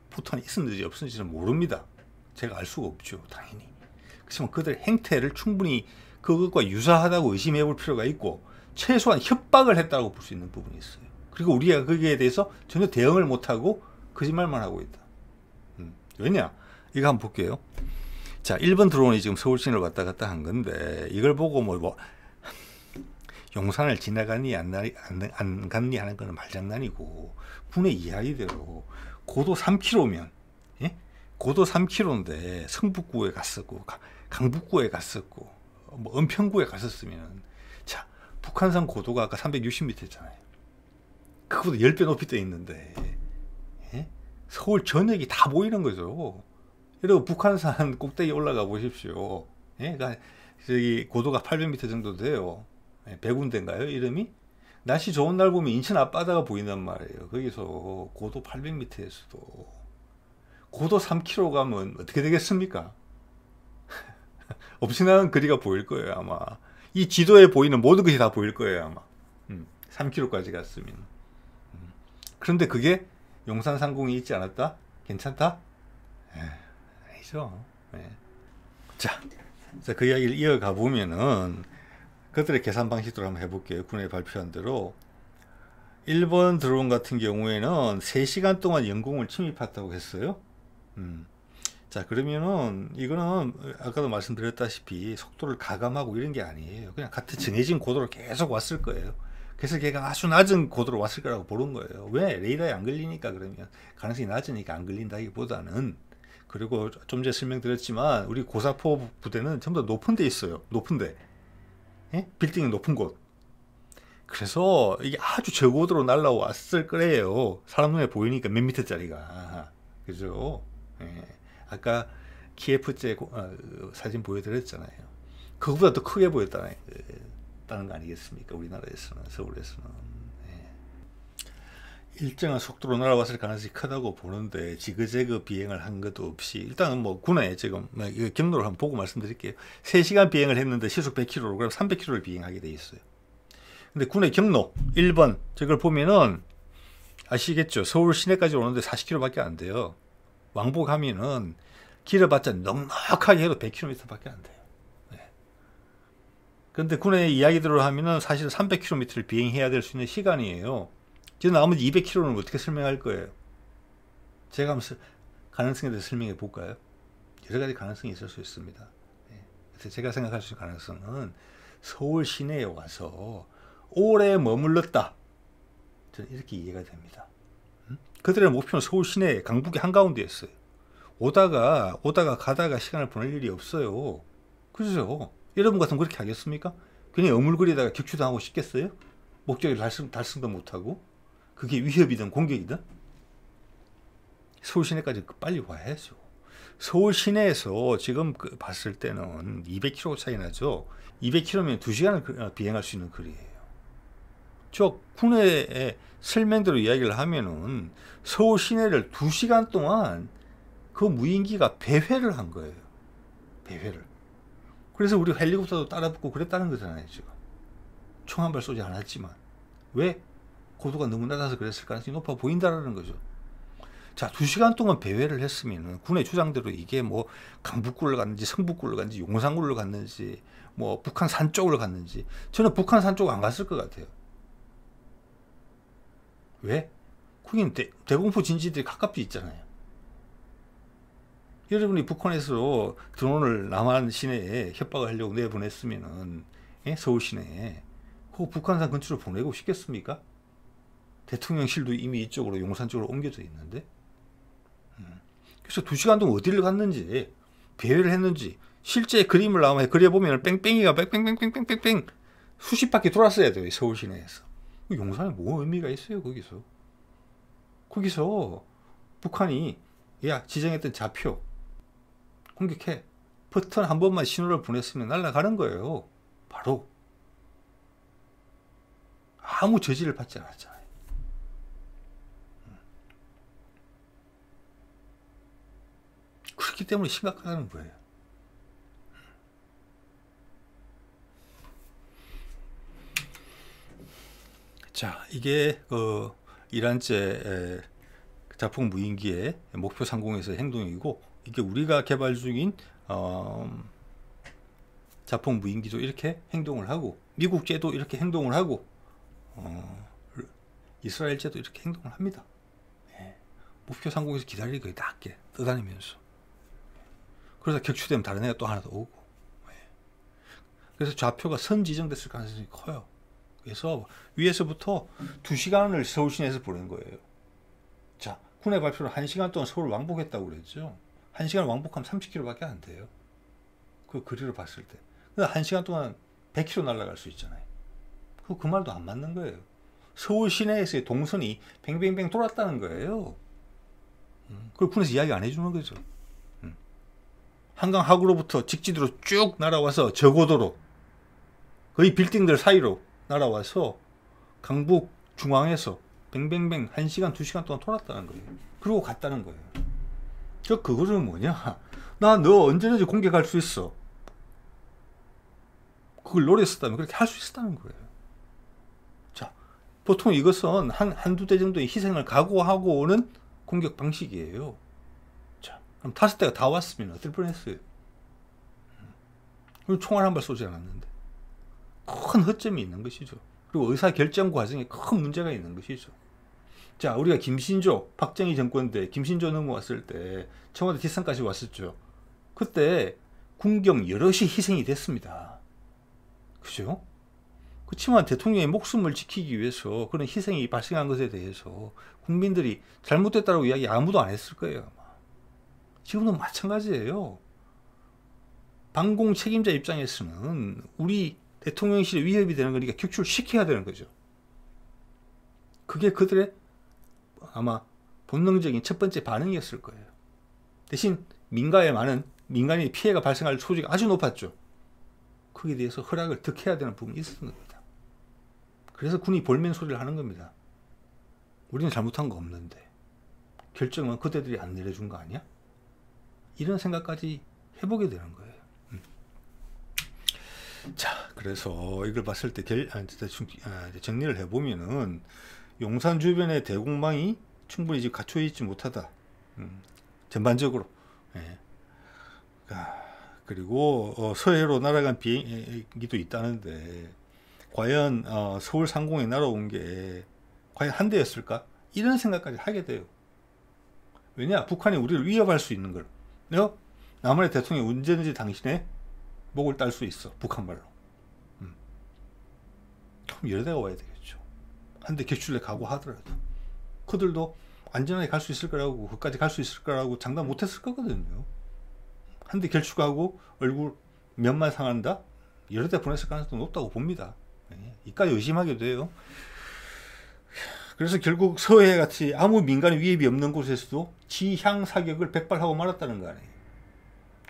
포탄이 있었는지 없었는지는 모릅니다. 제가 알 수가 없죠, 당연히. 그렇지만 그들의 행태를 충분히 그것과 유사하다고 의심해 볼 필요가 있고 최소한 협박을 했다고 볼 수 있는 부분이 있어요. 그리고 우리가 거기에 대해서 전혀 대응을 못하고 거짓말만 하고 있다. 왜냐? 이거 한번 볼게요. 자, 1번 드론이 지금 서울 시내를 왔다 갔다 한 건데 이걸 보고 용산을 지나갔니 안 갔니 하는 거는 말장난이고 군의 이야기대로 고도 3km면 고도 3km인데 성북구에 갔었고 강북구에 갔었고 은평구에 갔었으면 자, 북한산 고도가 아까 360m였잖아요. 그거보다 10배 높이 떠 있는데 서울 전역이 다 보이는 거죠. 여러분 북한산 꼭대기 올라가 보십시오. 그러니까 저기 고도가 800m 정도 돼요. 백운대인가요? 이름이? 날씨 좋은 날 보면 인천 앞바다가 보인단 말이에요. 거기서 고도 800m에서도 고도 3km 가면 어떻게 되겠습니까? 없이나는 거리가 보일 거예요, 아마. 이 지도에 보이는 모든 것이 다 보일 거예요, 아마. 3km까지 갔으면. 그런데 그게 용산 상공이 있지 않았다? 괜찮다? 아니죠. 자, 그 이야기를 이어가 보면은 그들의 계산 방식대로 한번 해볼게요. 군에 발표한 대로 1번 드론 같은 경우에는 3시간 동안 영공을 침입했다고 했어요. 자, 그러면은 이거는 아까도 말씀드렸다시피 속도를 가감하고 이런 게 아니에요. 그냥 같은 정해진 고도로 계속 왔을 거예요. 그래서 걔가 아주 낮은 고도로 왔을 거라고 보는 거예요. 왜? 레이더에 안 걸리니까. 그러면 가능성이 낮으니까 안 걸린다기보다는. 그리고 좀 전에 설명드렸지만 우리 고사포 부대는 전부 다 높은 데 있어요. 높은 데. 예? 빌딩이 높은 곳. 그래서 이게 아주 저고도로 날라왔을 거예요. 사람 눈에 보이니까 몇 미터짜리가. 그죠? 예. 아까 키예프제 사진 보여드렸잖아요. 그거보다 더 크게 보였다는 거 아니겠습니까? 우리나라에서는, 서울에서는. 예. 일정한 속도로 날아왔을 가능성이 크다고 보는데 지그재그 비행을 한 것도 없이 일단은 뭐 군에 지금 경로를 한번 보고 말씀드릴게요. 3시간 비행을 했는데 시속 100km로 그럼 300km를 비행하게 돼 있어요. 근데 군의 경로 1번 저걸 보면은 아시겠죠? 서울 시내까지 오는데 40km밖에 안 돼요. 왕복하면은 길어봤자 넉넉하게 해도 100km밖에 안 돼요. 네. 그런데 군의 이야기대로 하면은 사실 300km를 비행해야 될 수 있는 시간이에요. 지금 나머지 200km는 어떻게 설명할 거예요? 제가 한번 가능성에 대해서 설명해 볼까요? 여러 가지 가능성이 있을 수 있습니다. 네. 그래서 제가 생각할 수 있는 가능성은 서울 시내에 와서 오래 머물렀다. 저는 이렇게 이해가 됩니다. 그들의 목표는 서울 시내 강북의 한가운데였어요. 오다가 가다가 시간을 보낼 일이 없어요. 그죠? 여러분 같으면 그렇게 하겠습니까? 괜히 어물거리다가 격추당하고 싶겠어요? 목적을 달성도 못하고 그게 위협이든 공격이든 서울 시내까지 빨리 와야죠. 서울 시내에서 지금 봤을 때는 200km 차이 나죠. 200km면 2시간을 비행할 수 있는 거리예요. 저 군의 설명대로 이야기를 하면은 서울 시내를 2시간 동안 그 무인기가 배회를 한 거예요. 배회를. 그래서 우리 헬리콥터도 따라붙고 그랬다는 거잖아요, 지금. 총 한 발 쏘지 않았지만. 왜? 고도가 너무 낮아서 그랬을 가능성이 높아 보인다는 거죠. 자, 2시간 동안 배회를 했으면 군의 주장대로 이게 뭐 강북구를 갔는지 성북구를 갔는지 용산구를 갔는지 뭐 북한 산 쪽을 갔는지 저는 북한 산 쪽 안 갔을 것 같아요. 왜? 거긴 대공포 진지들이 가깝게 있잖아요. 여러분이 북한에서 드론을 남한 시내에 협박을 하려고 내보냈으면은 서울 시내에 그 북한산 근처로 보내고 싶겠습니까? 대통령실도 이미 이쪽으로 용산 쪽으로 옮겨져 있는데 그래서 2시간 동안 어디를 갔는지 배회를 했는지 실제 그림을 나오면 그려보면 뺑뺑이가 뺑뺑뺑뺑뺑뺑 수십 바퀴 돌았어야 돼요. 서울 시내에서. 용산에 뭐 의미가 있어요? 거기서 북한이 야 지정했던 좌표 공격해 버튼 한 번만 신호를 보냈으면 날아가는 거예요. 바로 아무 저지를 받지 않았잖아요. 그렇기 때문에 심각하다는 거예요. 자, 이게 이란제 자폭 무인기의 목표 상공에서의 행동이고 이게 우리가 개발 중인 자폭 무인기도 이렇게 행동을 하고 미국제도 이렇게 행동을 하고 이스라엘제도 이렇게 행동을 합니다. 네. 목표 상공에서 기다리기 거의 낮게 떠다니면서 그러다 격추되면 다른 애가 또 하나 더 오고 네. 그래서 좌표가 선 지정됐을 가능성이 커요. 그래서 위에서부터 2시간을 서울 시내에서 보낸 거예요. 자, 군의 발표로 1시간 동안 서울 왕복했다고 그랬죠. 1시간 왕복하면 30km밖에 안 돼요. 그 거리를 봤을 때. 근데 1시간 동안 100km 날아갈 수 있잖아요. 그 말도 안 맞는 거예요. 서울 시내에서의 동선이 뱅뱅뱅 돌았다는 거예요. 그걸 군에서 이야기 안 해주는 거죠. 한강 하구로부터 직지도로 쭉 날아와서 저고도로 거의 빌딩들 사이로 날아와서 강북 중앙에서 뱅뱅뱅 1시간 2시간 동안 돌았다는 거예요. 그러고 갔다는 거예요. 그거는 뭐냐? 나 너 언제든지 공격할 수 있어. 그걸 노렸었다면 그렇게 할 수 있었다는 거예요. 자, 보통 이것은 한두 대 정도의 희생을 각오하고 오는 공격 방식이에요. 자, 그럼 5대가 다 왔으면 어떨 뻔했어요? 총알 한 발 쏘지 않았는데. 큰 허점이 있는 것이죠. 그리고 의사결정 과정에 큰 문제가 있는 것이죠. 자, 우리가 김신조, 박정희 정권 때 김신조 넘어왔을 때 청와대 뒷산까지 왔었죠. 그때 군경 여럿이 희생이 됐습니다. 그죠? 그렇지만 대통령의 목숨을 지키기 위해서 그런 희생이 발생한 것에 대해서 국민들이 잘못됐다고 이야기 아무도 안 했을 거예요. 아마. 지금도 마찬가지예요. 방공 책임자 입장에서는 우리 대통령실에 위협이 되는 거니까 격추시켜야 되는 거죠. 그게 그들의 아마 본능적인 첫 번째 반응이었을 거예요. 대신 민가에 많은 민간인 피해가 발생할 소지가 아주 높았죠. 거기에 대해서 허락을 득해야 되는 부분이 있었던 겁니다. 그래서 군이 볼멘 소리를 하는 겁니다. 우리는 잘못한 거 없는데 결정은 그대들이 안 내려준 거 아니야? 이런 생각까지 해보게 되는 거예요. 자, 그래서 이걸 봤을 때 정리를 해보면은 용산 주변의 대공망이 충분히 지금 갖춰 있지 못하다. 전반적으로. 예. 그리고 서해로 날아간 비행기도 있다는데 과연 서울 상공에 날아온 게 과연 한 대였을까? 이런 생각까지 하게 돼요. 왜냐? 북한이 우리를 위협할 수 있는 걸. 남한의 대통령이 언제든지 당신의 목을 딸 수 있어. 북한 말로. 그럼 여러 대가 와야 되겠죠. 한 대 격출에 각오하더라도. 그들도 안전하게 갈 수 있을 거라고, 그까지 갈 수 있을 거라고 장담 못 했을 거거든요. 한 대 결축하고 얼굴 면만 상한다? 여러 대 보냈을 가능성도 높다고 봅니다. 이까지 의심하게 돼요. 그래서 결국 서해 같이 아무 민간의 위협이 없는 곳에서도 지향 사격을 백발하고 말았다는 거 아니에요.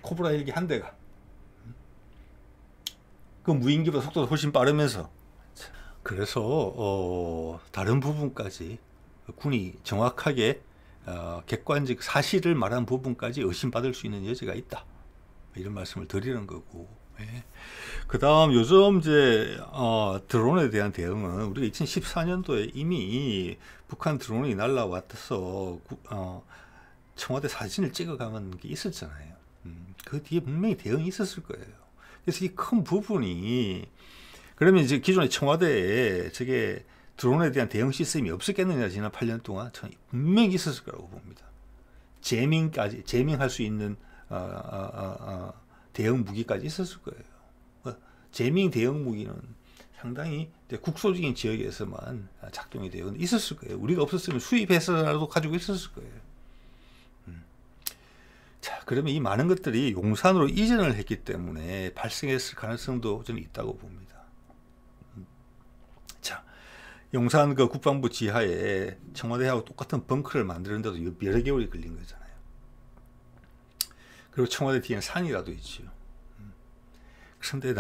코브라 헬기 한 대가. 그 무인기보다 속도가 훨씬 빠르면서. 그래서 다른 부분까지 군이 정확하게 객관적 사실을 말한 부분까지 의심받을 수 있는 여지가 있다. 이런 말씀을 드리는 거고. 예. 그 다음 요즘 이제 드론에 대한 대응은 우리가 2014년도에 이미 북한 드론이 날라와서 청와대 사진을 찍어가는 게 있었잖아요. 그 뒤에 분명히 대응이 있었을 거예요. 그래서 이 큰 부분이 그러면 이제 기존의 청와대에 저게 드론에 대한 대응 시스템이 없었겠느냐, 지난 8년 동안. 저는 분명히 있었을 거라고 봅니다. 제밍할 수 있는 대응 무기까지 있었을 거예요. 제밍 대응 무기는 상당히 국소적인 지역에서만 작동이 되어 있었을 거예요. 우리가 없었으면 수입해서라도 가지고 있었을 거예요. 자, 그러면 이 많은 것들이 용산으로 이전을 했기 때문에 발생했을 가능성도 저는 있다고 봅니다. 자, 용산 그 국방부 지하에 청와대하고 똑같은 벙커를 만드는데도 여러 개월이 걸린 거잖아요. 그리고 청와대 뒤에는 산이라도 있죠. 그런데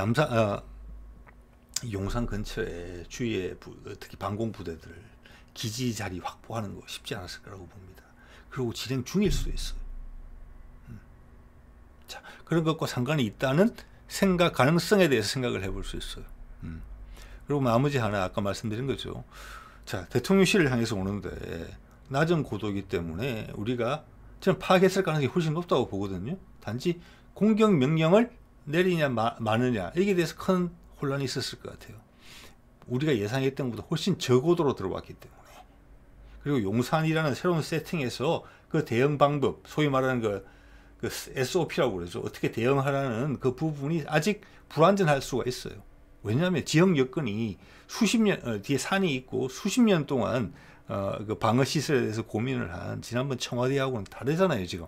용산 근처에 주위에 특히 방공 부대들 기지 자리 확보하는 거 쉽지 않았을 거라고 봅니다. 그리고 진행 중일 수도 있어요. 자, 그런 것과 상관이 있다는 가능성에 대해서 생각을 해볼 수 있어요. 그리고 나머지 하나 아까 말씀드린 거죠. 자, 대통령실을 향해서 오는데 낮은 고도이기 때문에 우리가 저는 파악했을 가능성이 훨씬 높다고 보거든요. 단지 공격 명령을 내리냐 마느냐 여기에 대해서 큰 혼란이 있었을 것 같아요. 우리가 예상했던 것보다 훨씬 저고도로 들어왔기 때문에. 그리고 용산이라는 새로운 세팅에서 그 대응 방법, 소위 말하는 그 SOP라고 그러죠. 어떻게 대응하라는 그 부분이 아직 불완전할 수가 있어요. 왜냐하면 지역 여건이 수십 년 뒤에 산이 있고 수십 년 동안 그 방어 시설에 대해서 고민을 한 지난번 청와대하고는 다르잖아요. 지금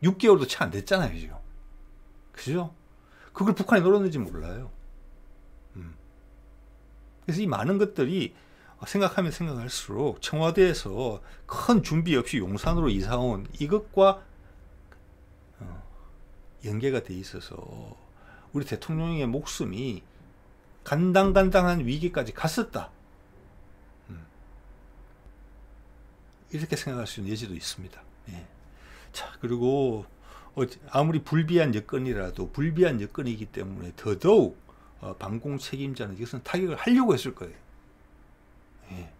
6개월도 채 안 됐잖아요. 지금 그죠? 그걸 북한이 노렸는지 몰라요. 그래서 이 많은 것들이 생각하면 생각할수록 청와대에서 큰 준비 없이 용산으로 이사 온 이것과 연계가 돼 있어서 우리 대통령의 목숨이 간당간당한 위기까지 갔었다. 이렇게 생각할 수 있는 여지도 있습니다. 예. 자, 그리고 아무리 불비한 여건이라도 불비한 여건이기 때문에 더더욱 방공 책임자는 이것은 타격을 하려고 했을 거예요. 예.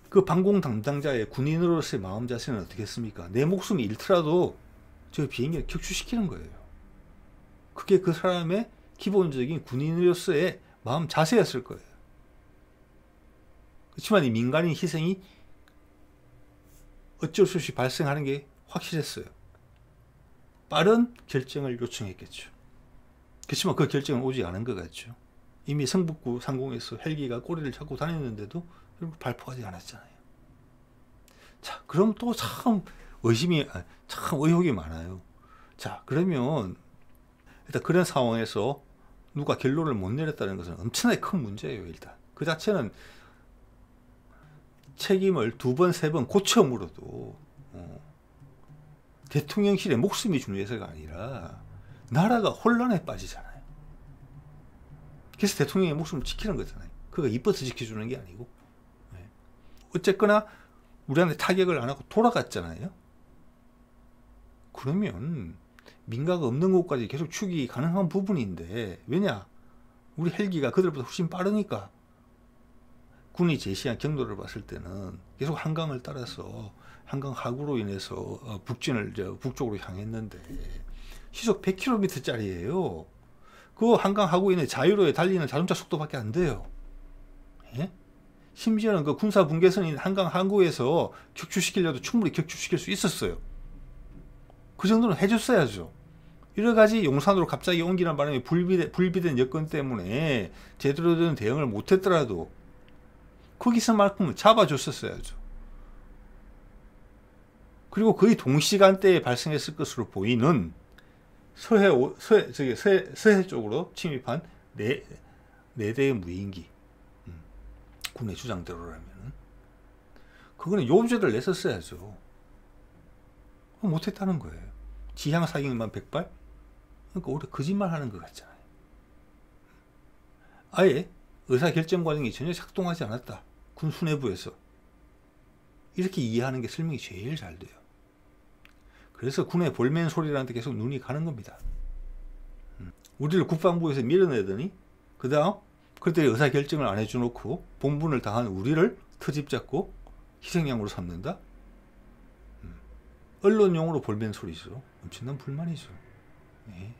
그 방공 담당자의 군인으로서의 마음 자세는 어떻겠습니까? 내 목숨이 잃더라도 저 비행기를 격추시키는 거예요. 그게 그 사람의 기본적인 군인으로서의 마음 자세였을 거예요. 그렇지만 이 민간인 희생이 어쩔 수 없이 발생하는 게 확실했어요. 빠른 결정을 요청했겠죠. 그렇지만 그 결정은 오지 않은 것 같죠. 이미 성북구 상공에서 헬기가 꼬리를 잡고 다녔는데도 결국 발포하지 않았잖아요. 자, 그럼 또 참 의혹이 많아요. 자, 그러면 일단 그런 상황에서 누가 결론을 못 내렸다는 것은 엄청나게 큰 문제예요. 일단 그 자체는 책임을 2번, 3번 고쳐 물어도 대통령실의 목숨이 중요해서가 아니라 나라가 혼란에 빠지잖아요. 그래서 대통령의 목숨을 지키는 거잖아요. 그거 이뻐서 지켜주는 게 아니고. 어쨌거나 우리한테 타격을 안 하고 돌아갔잖아요. 그러면 민가가 없는 곳까지 계속 추격이 가능한 부분인데, 왜냐? 우리 헬기가 그들보다 훨씬 빠르니까. 군이 제시한 경로를 봤을 때는 계속 한강을 따라서 한강 하구로 인해서 북쪽으로 향했는데 시속 100km짜리예요. 그 한강 하구에 있는 자유로에 달리는 자동차 속도밖에 안 돼요. 예? 심지어는 그 군사 분계선인 한강 항구에서 격추시키려도 충분히 격추시킬 수 있었어요. 그 정도는 해줬어야죠. 여러 가지 용산으로 갑자기 옮기는 바람에 불비된 여건 때문에 제대로 된 대응을 못했더라도 거기서만큼은 잡아줬었어야죠. 그리고 거의 동시간대에 발생했을 것으로 보이는 서해 쪽으로 침입한 네 대의 무인기, 군의 주장대로라면 그거는 요구제를 냈었어야죠. 못했다는 거예요. 지향 사격만 100발? 그러니까 오히려 거짓말 하는 것 같잖아요. 아예 의사결정 과정이 전혀 작동하지 않았다. 군 수뇌부에서. 이렇게 이해하는 게 설명이 제일 잘 돼요. 그래서 군의 볼멘 소리라는 데 계속 눈이 가는 겁니다. 우리를 국방부에서 밀어내더니 그 다음 그들이 의사결정을 안 해줘놓고 본분을 다한 우리를 트집 잡고 희생양으로 삼는다? 언론용으로 볼멘 소리죠. 엄청난 불만이죠. 예.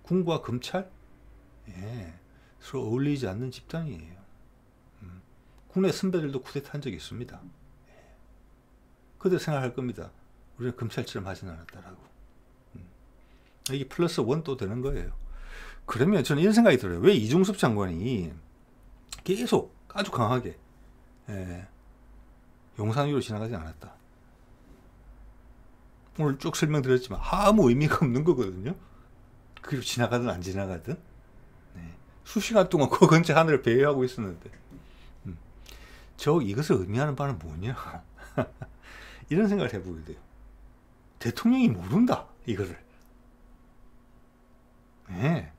군과 검찰? 예. 서로 어울리지 않는 집단이에요. 군의 선배들도 쿠데타 한 적이 있습니다. 예. 그들 생각할 겁니다. 우리는 검찰처럼 하진 않았다라고. 이게 플러스 원 또 되는 거예요. 그러면 저는 이런 생각이 들어요. 왜 이중섭 장관이 계속 아주 강하게 용산 위로 지나가지 않았다. 오늘 쭉 설명드렸지만 아무 의미가 없는 거거든요. 그리고 지나가든 안 지나가든 수시간 동안 그 근처 하늘을 배회하고 있었는데 이것을 의미하는 바는 뭐냐 이런 생각을 해보게 돼요. 대통령이 모른다 이거를. 네.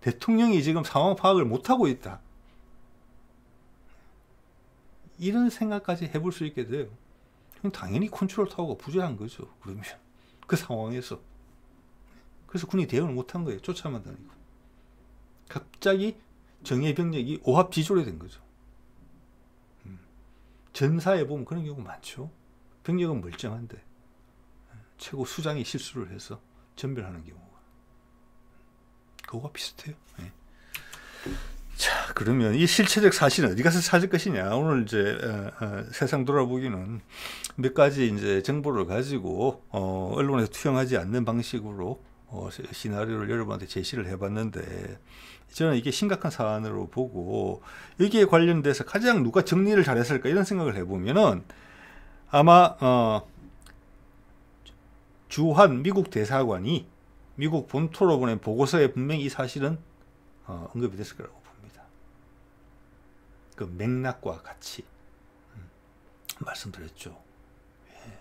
대통령이 지금 상황 파악을 못하고 있다. 이런 생각까지 해볼 수 있게 돼요. 당연히 컨트롤 타워가 부재한 거죠. 그러면 그 상황에서. 그래서 군이 대응을 못한 거예요. 쫓아만 다니고. 갑자기 정예 병력이 오합지졸이 된 거죠. 전사에 보면 그런 경우 많죠. 병력은 멀쩡한데 최고 수장이 실수를 해서 전멸하는 경우가. 그거와 비슷해요. 네. 자, 그러면 이 실체적 사실은 어디 가서 찾을 것이냐? 오늘 이제 세상 돌아보기는 몇 가지 이제 정보를 가지고 언론에서 투영하지 않는 방식으로 시나리오를 여러분한테 제시를 해봤는데, 저는 이게 심각한 사안으로 보고 여기에 관련돼서 가장 누가 정리를 잘했을까 이런 생각을 해보면은 아마 주한 미국 대사관이 미국 본토로 보낸 보고서에 분명히 이 사실은 언급이 됐을 거라고 봅니다. 그 맥락과 같이 말씀드렸죠. 예.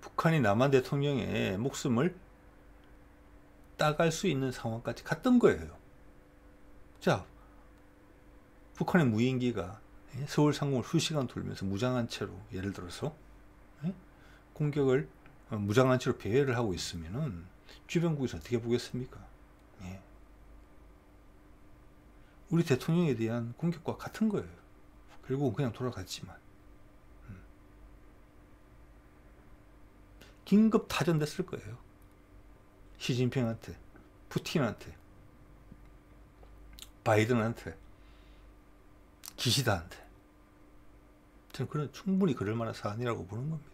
북한이 남한 대통령의 목숨을 따갈 수 있는 상황까지 갔던 거예요. 자, 북한의 무인기가 서울 상공을 수시간 돌면서 무장한 채로, 예를 들어서 공격을 무장한 채로 배회를 하고 있으면은 주변국에서 어떻게 보겠습니까? 예. 우리 대통령에 대한 공격과 같은 거예요. 결국은 그냥 돌아갔지만. 긴급 타전됐을 거예요. 시진핑한테, 푸틴한테, 바이든한테, 기시다한테. 저는 충분히 그럴 만한 사안이라고 보는 겁니다.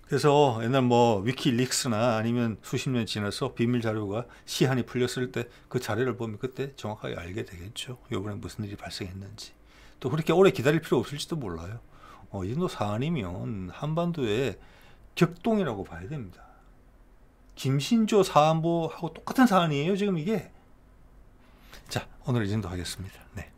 그래서 옛날 위키릭스나 아니면 수십 년 지나서 비밀 자료가 시한이 풀렸을 때 그 자료를 보면 그때 정확하게 알게 되겠죠. 이번에 무슨 일이 발생했는지. 또 그렇게 오래 기다릴 필요 없을지도 몰라요. 이 정도 사안이면 한반도의 격동이라고 봐야 됩니다. 김신조 사안보하고 똑같은 사안이에요, 지금 이게. 자, 오늘 이 정도 하겠습니다. 네.